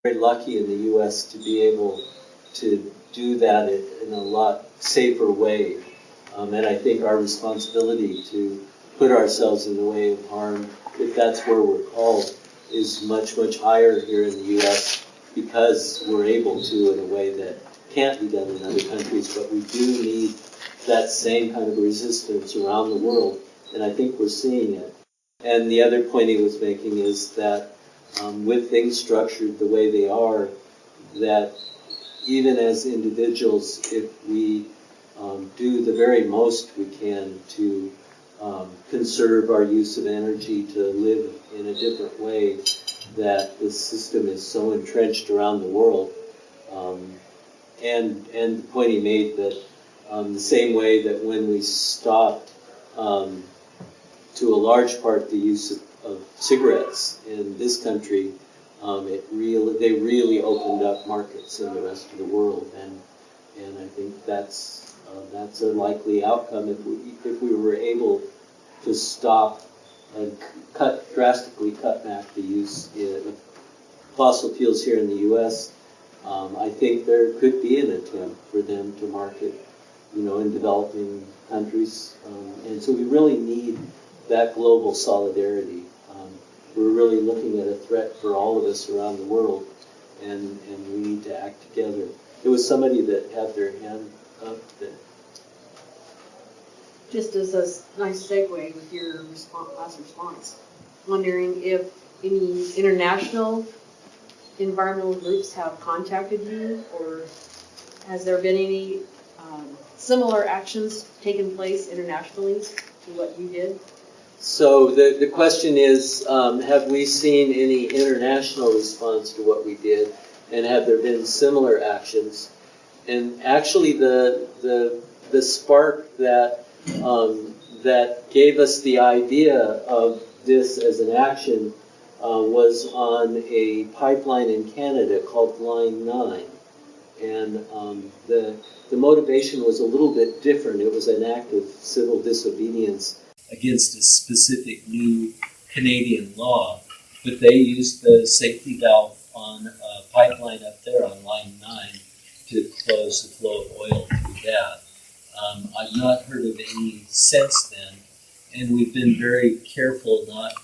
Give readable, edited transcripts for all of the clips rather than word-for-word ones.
very lucky in the U.S. to be able to do that in a lot safer way. And I think our responsibility to put ourselves in the way of harm, if that's where we're called, is much, much higher here in the U.S. because we're able to in a way that can't be done in other countries. But we do need that same kind of resistance around the world, and I think we're seeing it. And the other point he was making is that with things structured the way they are, that even as individuals, if we do the very most we can to conserve our use of energy, to live in a different way, that the system is so entrenched around the world. And the point he made that the same way that when we stopped to a large part the use of cigarettes in this country, they really opened up markets in the rest of the world, and I think that's a likely outcome if we were able to stop and drastically cut back the use of fossil fuels here in the U.S. I think there could be an attempt for them to market, in developing countries, and so we really need that global solidarity. We're really looking at a threat for all of us around the world, and we need to act together. There was somebody that had their hand up. Just as a nice segue with your last response, wondering if any international environmental groups have contacted you, or has there been any similar actions taken place internationally to what you did? So the question is, have we seen any international response to what we did, and have there been similar actions? And actually, the spark that gave us the idea of this as an action was on a pipeline in Canada called Line 9, and the motivation was a little bit different. It was an act of civil disobedience against a specific new Canadian law, but they used the safety valve on a pipeline up there on Line 9 to close the flow of oil through that. I've not heard of any since then, and we've been very careful not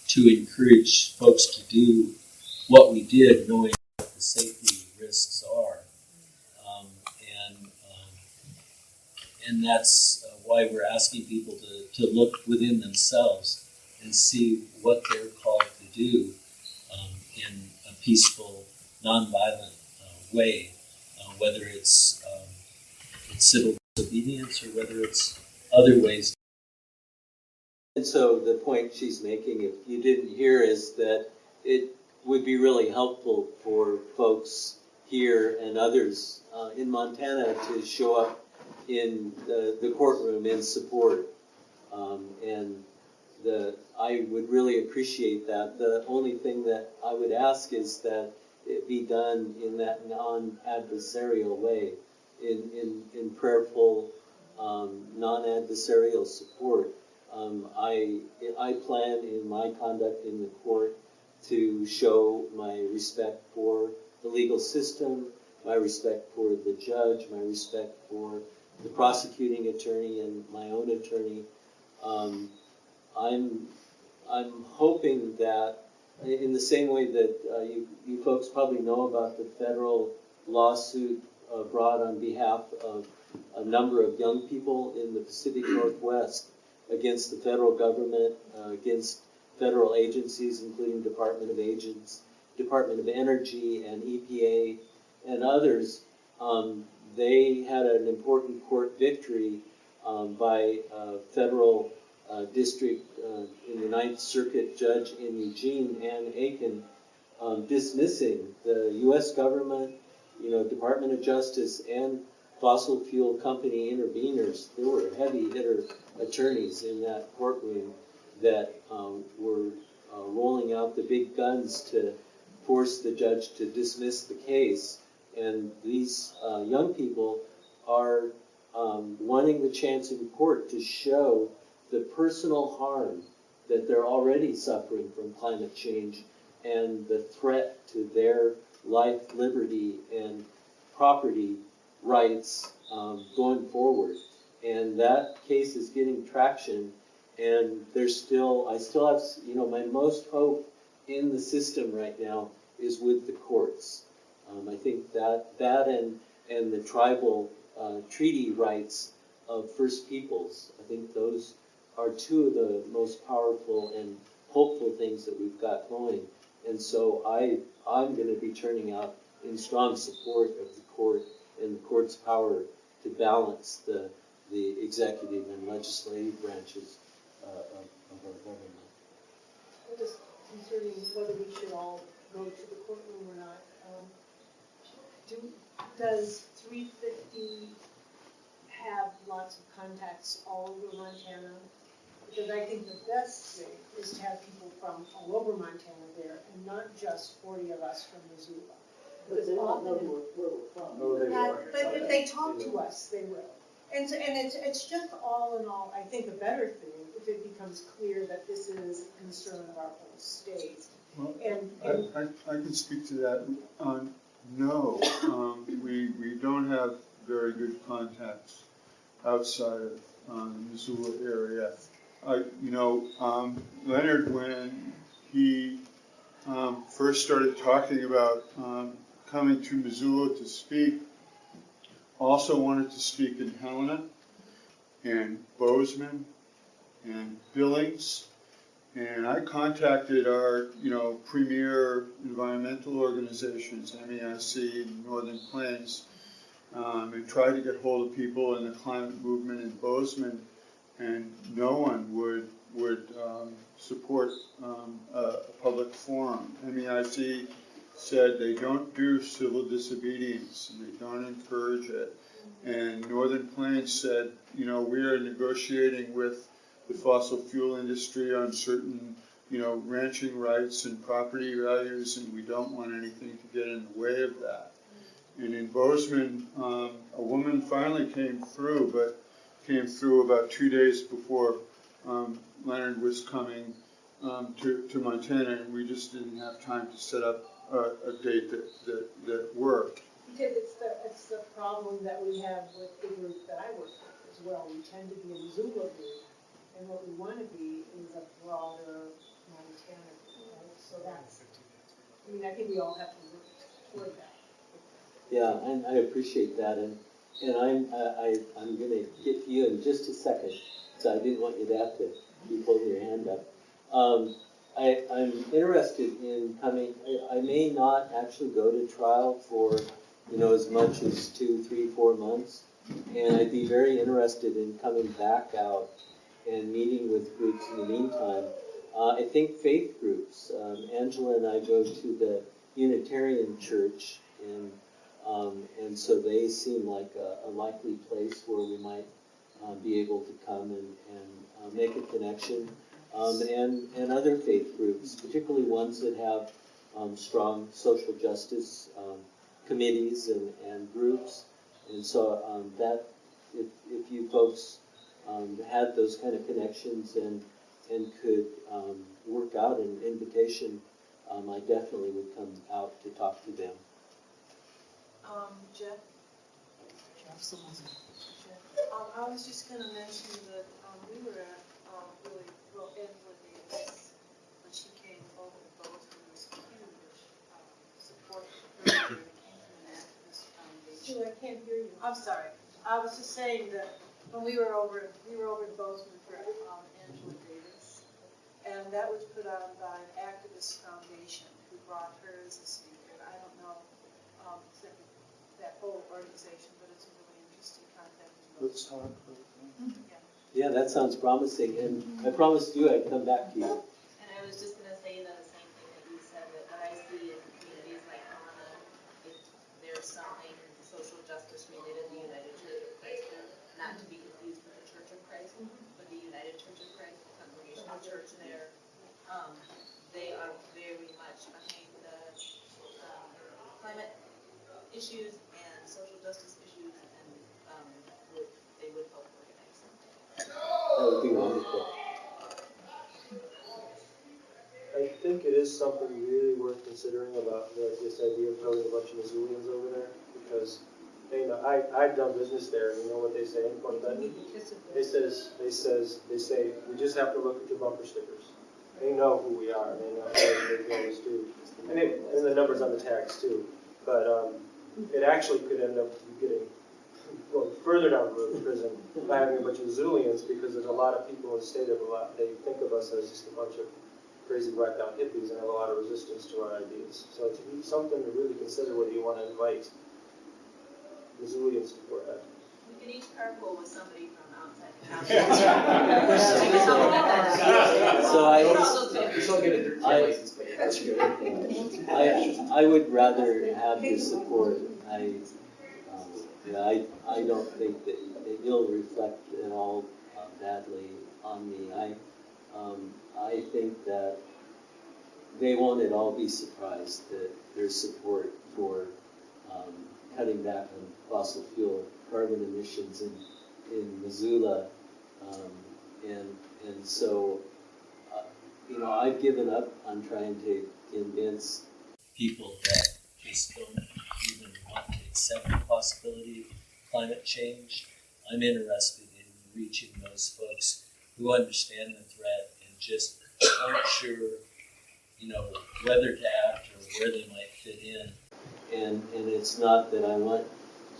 to encourage folks to do what we did, knowing what the safety risks are. And that's why we're asking people to look within themselves and see what they're called to do in a peaceful, nonviolent way, whether it's civil disobedience or whether it's other ways. And so the point she's making, if you didn't hear, is that it would be really helpful for folks here and others in Montana to show up in the courtroom in support, and I would really appreciate that. The only thing that I would ask is that it be done in that non-adversarial way, in prayerful, non-adversarial support. I plan in my conduct in the court to show my respect for the legal system, my respect for the judge, my respect for the prosecuting attorney and my own attorney. I'm hoping that in the same way that you folks probably know about the federal lawsuit brought on behalf of a number of young people in the Pacific Northwest against the federal government, against federal agencies, including Department of Energy and EPA and others. They had an important court victory by a federal district in the Ninth Circuit judge in Eugene, Ann Aiken, dismissing the U.S. government, Department of Justice, and fossil fuel company interveners. There were heavy hitter attorneys in that courtroom that were rolling out the big guns to force the judge to dismiss the case. And these young people are wanting the chance in court to show the personal harm that they're already suffering from climate change and the threat to their life, liberty, and property rights going forward. And that case is getting traction, and I still have, my most hope in the system right now is with the courts. I think that and the tribal treaty rights of First Peoples, I think those are two of the most powerful and hopeful things that we've got going. And so I'm going to be turning out in strong support of the court and the court's power to balance the executive and legislative branches of our government. Just concerning whether we should all go to the courtroom or not, does 350 have lots of contacts all over Montana? Because I think the best thing is to have people from all over Montana there, and not just 40 of us from Missoula. But they don't know where we're from. No, they won't. But if they talk to us, they will. And it's just all in all, I think, a better thing if it becomes clear that this is a concern of our whole state. Well, And I can speak to that. No, we don't have very good contacts outside of the Missoula area. Leonard, when he first started talking about coming to Missoula to speak, also wanted to speak in Helena and Bozeman and Billings. And I contacted our, premier environmental organizations, MEIC, Northern Plains, and tried to get hold of people in the climate movement in Bozeman, and no one would support a public forum. MEIC said they don't do civil disobedience and they don't encourage it. And Northern Plains said, we are negotiating with the fossil fuel industry on certain, ranching rights and property values, and we don't want anything to get in the way of that. And in Bozeman, a woman finally came through about 2 days before Leonard was coming to Montana, and we just didn't have time to set up a date that worked. because it's the problem that we have with the group that I work with as well. We tend to be a Missoula group, and what we want to be is a broader Montana group, right? So that's, I think we all have to work toward that. Yeah, and I appreciate that, and I'm going to get to you in just a second, so I didn't want you to have to keep holding your hand up. I'm interested in coming. I may not actually go to trial for as much as 2, 3, 4 months, and I'd be very interested in coming back out and meeting with groups in the meantime. I think faith groups. Angela and I go to the Unitarian Church, and so they seem like a likely place where we might be able to come and make a connection. And other faith groups, particularly ones that have strong social justice committees and groups. And so that if you folks had those kind of connections and could work out an invitation, I definitely would come out to talk to them. Jeff? I was just going to mention that we were at Angela Davis when she came over to Bozeman. There was huge support for her when it came from an activist foundation. Sue, I can't hear you. I'm sorry. I was just saying that when we were over in Bozeman for Angela Davis, and that was put on by an activist foundation who brought her as a speaker. I don't know exactly that whole organization, but it's a really interesting contact. Let's talk about that. Yeah, that sounds promising, and I promised you I'd come back to you. And I was just going to say the same thing that you said, that what I see in communities like Helena, if there's something social justice related, the United Church of Christ, not to be confused with the Church of Christ, but the United Church of Christ, the Congregational Church there, they are very much behind the climate issues and social justice issues, and they would help organize something. That would be wonderful. I think it is something really worth considering about this idea of throwing a bunch of Missoulians over there, because they know, I've done business there, and you know what they say in Fort Benton? They say, we just have to look at your bumper stickers. They know who we are, they know us too. And the numbers on the tags too. But it actually could end up going further down the road to prison by having a bunch of Missoulians, because there's a lot of people in the state they think of us as just a bunch of crazy whacked out hippies and have a lot of resistance to our ideas. So it's something to really consider whether you want to invite Missoulians to Fort Benton. We can each carpool with somebody from outside the county. So I would rather have your support. I don't think that it'll reflect at all badly on me. I think that they won't at all be surprised that there's support for cutting back on fossil fuel carbon emissions in Missoula. And so, I've given up on trying to convince people that just don't even want to accept the possibility of climate change. I'm interested in reaching those folks who understand the threat and just aren't sure, whether to act or where they might fit in. And it's not that I want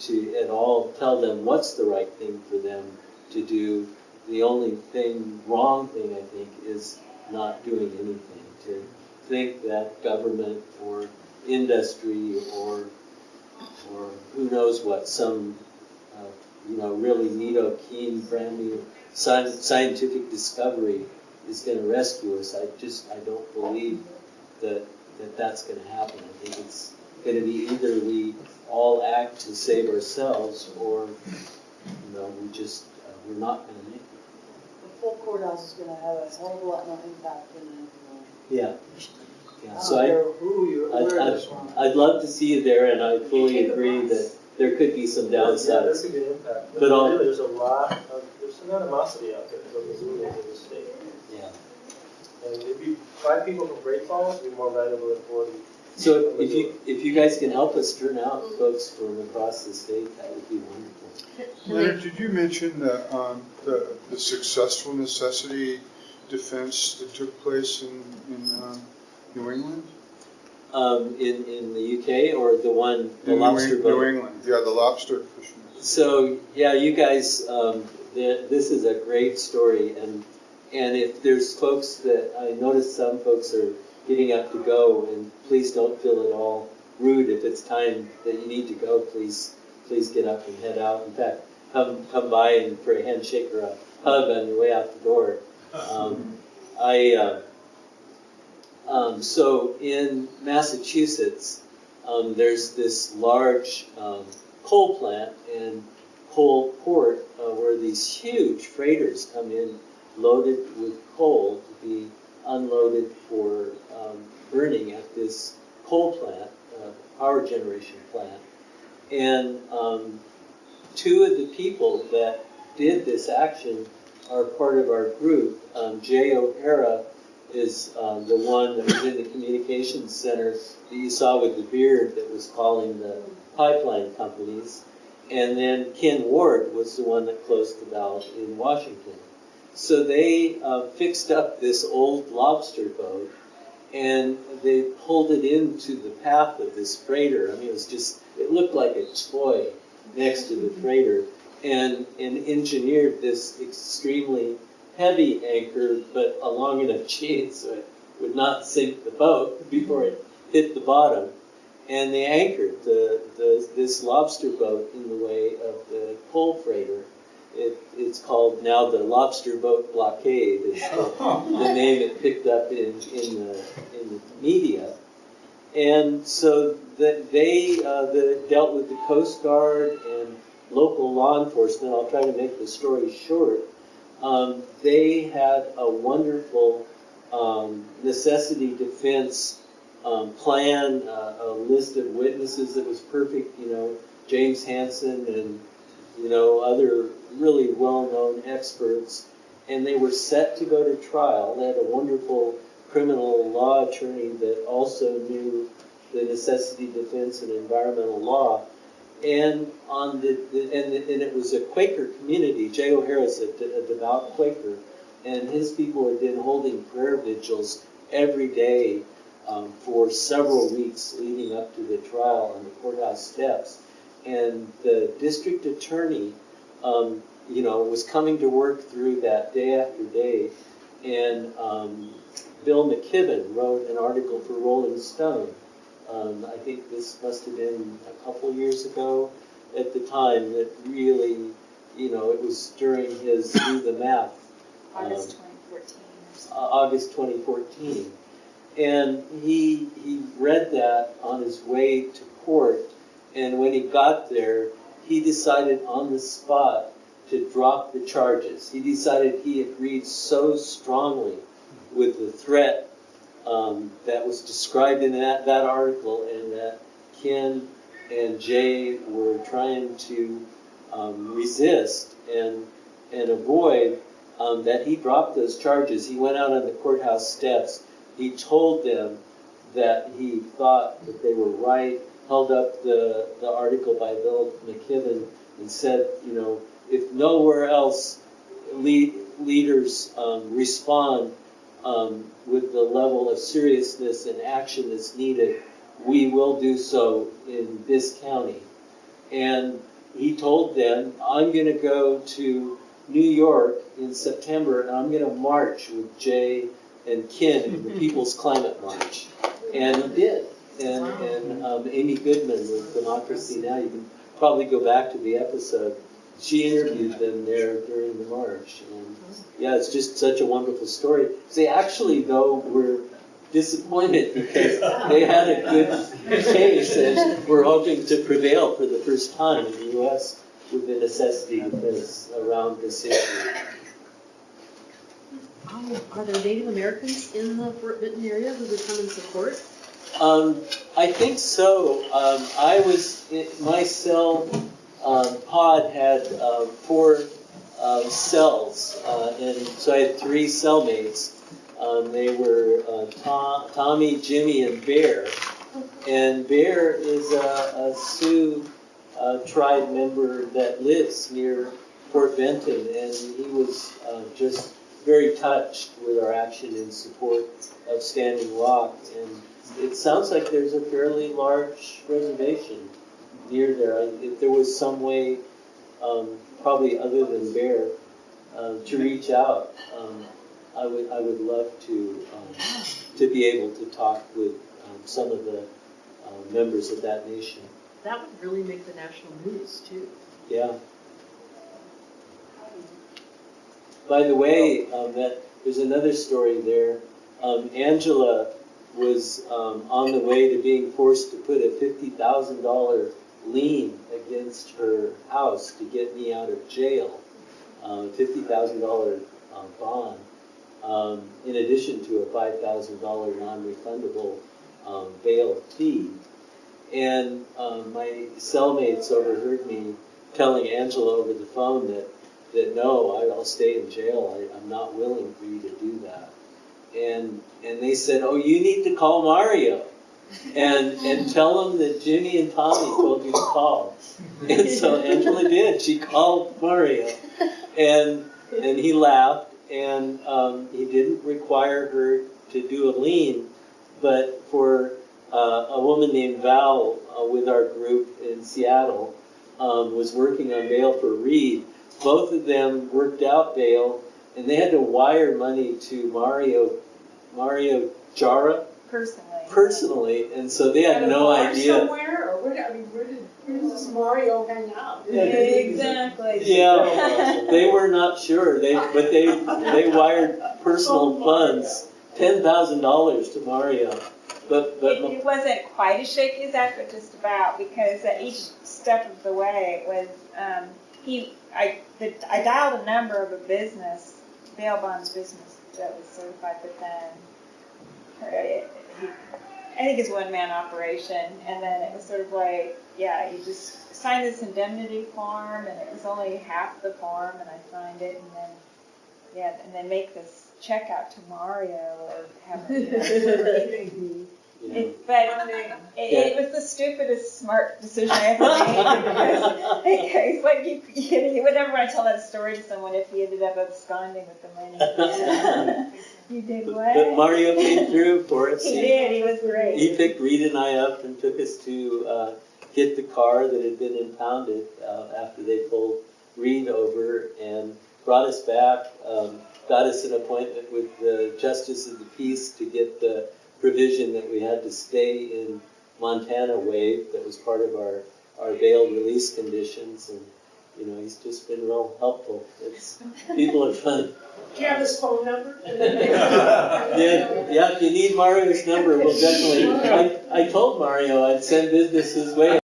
to at all tell them what's the right thing for them to do. The only wrong thing I think is not doing anything. To think that government or industry or who knows what, some really neato, keen, brand new scientific discovery is going to rescue us. I don't believe that that's going to happen. I think it's going to be either we all act to save ourselves, or we're not going to make it. The full courthouse is gonna have a hell of a lot more impact than anything else. Yeah. I So don't care who you're, where it's from. I'd love to see you there, and I fully agree that there could be some downsides. Yeah, there could be an impact. But really, there's some animosity out there for Missoulians in the state. Yeah. And maybe 5 people from Great Falls would be more valuable than 40. So if you guys can help us turn out folks from across the state, that would be wonderful. Leonard, did you mention the successful necessity defense that took place in New England? In the UK, or the lobster boat? New England, yeah, the lobster fishermen. So yeah, you guys, this is a great story, and if there's folks that I notice, some folks are getting up to go, and please don't feel at all rude if it's time that you need to go. Please get up and head out. In fact, come by and for a handshake or a hug on your way out the door. So in Massachusetts, there's this large coal plant and coal port where these huge freighters come in loaded with coal to be unloaded for burning at this coal plant, power generation plant. And 2 of the people that did this action are part of our group. Jay O'Hara is the one that was in the communications center that you saw with the beard that was calling the pipeline companies. And then Ken Ward was the one that closed the valve in Washington. So they fixed up this old lobster boat, and they pulled it into the path of this freighter. I mean, it looked like a toy next to the freighter, and engineered this extremely heavy anchor, but a long enough chain so it would not sink the boat before it hit the bottom. And they anchored this lobster boat in the way of the coal freighter. It's called now the Lobster Boat Blockade, is the name it picked up in the media. And so they dealt with the Coast Guard and local law enforcement. I'll try to make the story short. They had a wonderful necessity defense plan, a list of witnesses that was perfect, James Hansen and, other really well-known experts. And they were set to go to trial. They had a wonderful criminal law attorney that also knew the necessity defense and environmental law. And on and it was a Quaker community. J. O'Hara's a devout Quaker, and his people had been holding prayer vigils every day for several weeks leading up to the trial on the courthouse steps. And the district attorney, was coming to work through that day after day. And Bill McKibben wrote an article for Rolling Stone. I think this must have been a couple years ago at the time that really, it was during his Do the Math. August 2014. August 2014. And he read that on his way to court, and when he got there, he decided on the spot to drop the charges. He decided he agreed so strongly with the threat that was described in that article, and that Ken and Jay were trying to resist and avoid, that he dropped those charges. He went out on the courthouse steps. He told them that he thought that they were right, held up the article by Bill McKibben and said, if nowhere else leaders respond with the level of seriousness and action that's needed, we will do so in this county. And he told them, I'm going to go to New York in September, and I'm going to march with Jay and Ken in the People's Climate March. And he did. And Amy Goodman with Democracy Now! You can probably go back to the episode. She interviewed them there during the march. And yeah, it's just such a wonderful story. They actually, though, were disappointed because they had a good case and were hoping to prevail for the first time in the U.S. with the necessity defense around this issue. Are there Native Americans in the Fort Benton area who would come and support? I think so. My cell pod had 4 cells, and so I had 3 cellmates. They were Tommy, Jimmy, and Bear. And Bear is a Sioux tribe member that lives near Fort Benton, and he was just very touched with our action in support of Standing Rock. And it sounds like there's a fairly large reservation near there. If there was some way, probably other than Bear, to reach out, I would love to be able to talk with some of the members of that nation. That would really make the national news, too. Yeah. By the way, there's another story there. Angela was on the way to being forced to put a $50,000 lien against her house to get me out of jail, $50,000 bond, in addition to a $5,000 non-refundable bail fee. And my cellmates overheard me telling Angela over the phone that no, I'll stay in jail. I'm not willing for you to do that. And they said, oh, you need to call Mario and tell him that Jimmy and Tommy told you to call. And so Angela did. She called Mario, and he laughed, and he didn't require her to do a lien, but for a woman named Val with our group in Seattle was working on bail for Reed. Both of them worked out bail, and they had to wire money to Mario Jara personally, and so they had no idea. Somewhere, or where does this Mario hang out? Exactly. Yeah, they were not sure. They wired personal funds, $10,000 to Mario. But it wasn't quite as shaky as that, but just about, because at each step of the way it was I dialed a number of a business, bail bonds business that was certified, but then I think it's one-man operation, and then it was sort of like, yeah, you just signed this indemnity form, and it was only half the form, and I signed it, and then Yeah, and then make this check out to Mario of having, You know. but it was the stupidest smart decision I ever made because like he would never want to tell that story to someone if he ended up absconding with the money. You did what? But Mario came through for us. He did. He was great. He picked Rita and I up and took us to get the car that had been impounded after they pulled Reed over and brought us back, got us an appointment with the Justice of the Peace to get the provision that we had to stay in Montana waived. That was part of our bail release conditions, and you know, he's just been real helpful. People are fun. Do you have his phone number? Yeah, if you need Mario's number, we'll definitely. I told Mario I'd send business his way.